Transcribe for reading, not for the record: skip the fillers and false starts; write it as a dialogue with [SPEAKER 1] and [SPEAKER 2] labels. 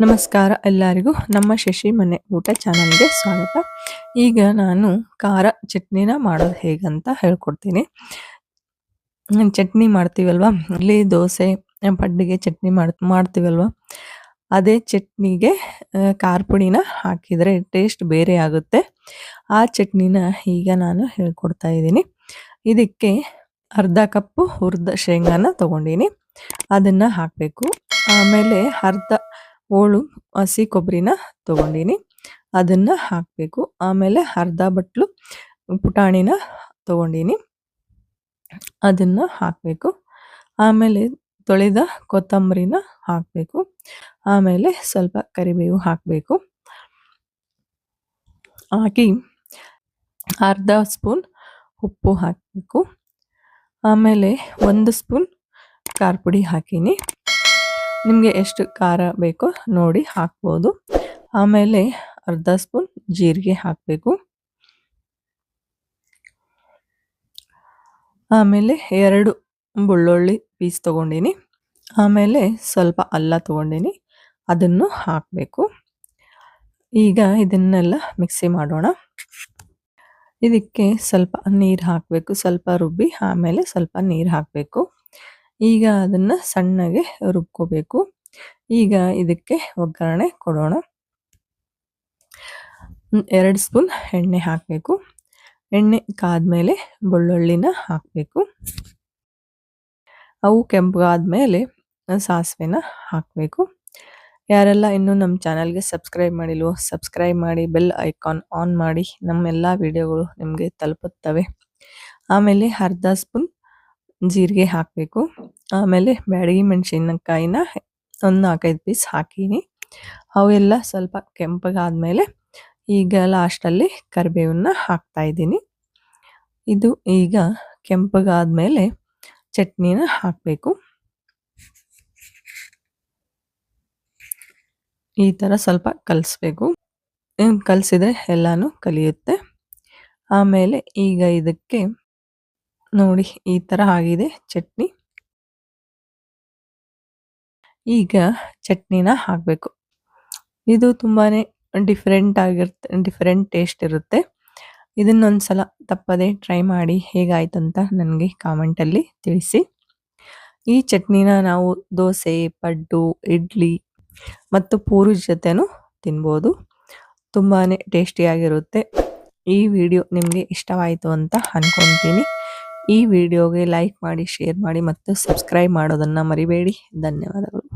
[SPEAKER 1] ನಮಸ್ಕಾರ ಎಲ್ಲರಿಗೂ ನಮ್ಮ ಶಶಿ ಮನೆ ಊಟ ಚಾನಲ್ಗೆ ಸ್ವಾಗತ. ಈಗ ನಾನು ಖಾರ ಚಟ್ನಿನ ಮಾಡೋದು ಹೇಗಂತ ಹೇಳ್ಕೊಡ್ತೀನಿ. ಚಟ್ನಿ ಮಾಡ್ತೀವಲ್ವಾ, ಇಲ್ಲಿ ದೋಸೆ ಪಡ್ಡಿಗೆ ಚಟ್ನಿ ಮಾಡ್ತೀವಲ್ವಾ, ಅದೇ ಚಟ್ನಿಗೆ ಖಾರ ಪುಡಿನ ಹಾಕಿದರೆ ಟೇಸ್ಟ್ ಬೇರೆ ಆಗುತ್ತೆ. ಆ ಚಟ್ನಿನ ಈಗ ನಾನು ಹೇಳ್ಕೊಡ್ತಾ ಇದ್ದೀನಿ. ಇದಕ್ಕೆ ಅರ್ಧ ಕಪ್ಪು ಹುರಿದ ಶೇಂಗಾನ ತಗೊಂಡಿನಿ, ಅದನ್ನು ಹಾಕಬೇಕು. ಆಮೇಲೆ ಅರ್ಧ ಹೋಳು ಹಸಿ ಕೊಬ್ಬರಿನ ತಗೊಂಡಿನಿ, ಅದನ್ನು ಹಾಕಬೇಕು. ಆಮೇಲೆ ಅರ್ಧ ಬಟ್ಲು ಪುಟಾಣಿನ ತಗೊಂಡಿನಿ, ಅದನ್ನು ಹಾಕಬೇಕು. ಆಮೇಲೆ ತೊಳೆದ ಕೊತ್ತಂಬರಿನ ಹಾಕಬೇಕು. ಆಮೇಲೆ ಸ್ವಲ್ಪ ಕರಿಬೇವು ಹಾಕಬೇಕು. ಹಾಕಿ ಅರ್ಧ ಸ್ಪೂನ್ ಉಪ್ಪು ಹಾಕಬೇಕು. ಆಮೇಲೆ 1 ಸ್ಪೂನ್ ಖಾರ ಪುಡಿ ಹಾಕೀನಿ. ನಿಮಗೆ ಎಷ್ಟು ಖಾರ ಬೇಕೋ ನೋಡಿ ಹಾಕ್ಬೋದು. ಆಮೇಲೆ ಅರ್ಧ ಸ್ಪೂನ್ ಜೀರಿಗೆ ಹಾಕಬೇಕು. ಆಮೇಲೆ 2 ಬೆಳ್ಳುಳ್ಳಿ ಪೀಸ್ ತಗೊಂಡಿನಿ. ಆಮೇಲೆ ಸ್ವಲ್ಪ ಅಲ್ಲ ತಗೊಂಡಿನಿ, ಅದನ್ನು ಹಾಕಬೇಕು. ಈಗ ಇದನ್ನೆಲ್ಲ ಮಿಕ್ಸಿ ಮಾಡೋಣ. ಇದಕ್ಕೆ ಸ್ವಲ್ಪ ನೀರು ಹಾಕಬೇಕು, ಸ್ವಲ್ಪ ರುಬ್ಬಿ ಆಮೇಲೆ ಸ್ವಲ್ಪ ನೀರು ಹಾಕಬೇಕು. ಈಗ ಅದನ್ನು ಸಣ್ಣಗೆ ರುಬ್ಕೋಬೇಕು. ಈಗ ಇದಕ್ಕೆ ಒಗ್ಗರಣೆ ಕೊಡೋಣ. 2 ಸ್ಪೂನ್ ಎಣ್ಣೆ ಹಾಕಬೇಕು. ಎಣ್ಣೆ ಕಾದ್ಮೇಲೆ ಬೆಳ್ಳುಳ್ಳಿನ ಹಾಕಬೇಕು. ಅವು ಕೆಂಪಗಾದ್ಮೇಲೆ ಸಾಸಿವೆನ ಹಾಕಬೇಕು. ಯಾರೆಲ್ಲ ಇನ್ನೂ ನಮ್ಮ ಚಾನಲ್ಗೆ ಸಬ್ಸ್ಕ್ರೈಬ್ ಮಾಡಿಲ್ವೋ ಸಬ್ಸ್ಕ್ರೈಬ್ ಮಾಡಿ, ಬೆಲ್ ಐಕಾನ್ ಆನ್ ಮಾಡಿ, ನಮ್ಮೆಲ್ಲ ವಿಡಿಯೋಗಳು ನಿಮಗೆ ತಲುಪುತ್ತವೆ. ಆಮೇಲೆ ಅರ್ಧ ಸ್ಪೂನ್ ಜೀರಿಗೆ ಹಾಕಬೇಕು. ಆಮೇಲೆ ಬ್ಯಾಡಗಿ ಮೆಣಸಿನಕಾಯಿನ ಒಂದು 4-5 ಪೀಸ್ ಹಾಕೀನಿ. ಅವೆಲ್ಲ ಸ್ವಲ್ಪ ಕೆಂಪಗಾದ್ಮೇಲೆ ಈಗ ಲಾಸ್ಟಲ್ಲಿ ಕರಿಬೇವನ್ನ ಹಾಕ್ತಾ ಇದ್ದೀನಿ. ಇದು ಈಗ ಕೆಂಪಗಾದ್ಮೇಲೆ ಚಟ್ನಿನ ಹಾಕಬೇಕು. ಈ ಥರ ಸ್ವಲ್ಪ ಕಲಿಸ್ಬೇಕು. ಕಲಿಸಿದ್ರೆ ಎಲ್ಲಾನು ಕಲಿಯುತ್ತೆ. ಆಮೇಲೆ ಈಗ ಇದಕ್ಕೆ ನೋಡಿ ಈ ಥರ ಆಗಿದೆ ಚಟ್ನಿ. ಈಗ ಚಟ್ನಿನ ಹಾಕಬೇಕು. ಇದು ತುಂಬಾ ಡಿಫ್ರೆಂಟ್ ಟೇಸ್ಟ್ ಇರುತ್ತೆ. ಇದನ್ನೊಂದ್ಸಲ ತಪ್ಪದೆ ಟ್ರೈ ಮಾಡಿ, ಹೇಗಾಯ್ತಂತ ನನಗೆ ಕಾಮೆಂಟಲ್ಲಿ ತಿಳಿಸಿ. ಈ ಚಟ್ನಿನ ನಾವು ದೋಸೆ, ಪಡ್ಡು, ಇಡ್ಲಿ ಮತ್ತು ಪೂರಿ ಜೊತೆನೂ ತಿನ್ಬೋದು. ತುಂಬಾ ಟೇಸ್ಟಿಯಾಗಿರುತ್ತೆ. ಈ ವಿಡಿಯೋ ನಿಮಗೆ ಇಷ್ಟವಾಯಿತು ಅಂತ ಅಂದ್ಕೊತೀನಿ. ಈ ವಿಡಿಯೋಗೆ ಲೈಕ್ ಮಾಡಿ, ಶೇರ್ ಮಾಡಿ ಮತ್ತು ಸಬ್ಸ್ಕ್ರೈಬ್ ಮಾಡೋದನ್ನು ಮರಿಬೇಡಿ. ಧನ್ಯವಾದಗಳು.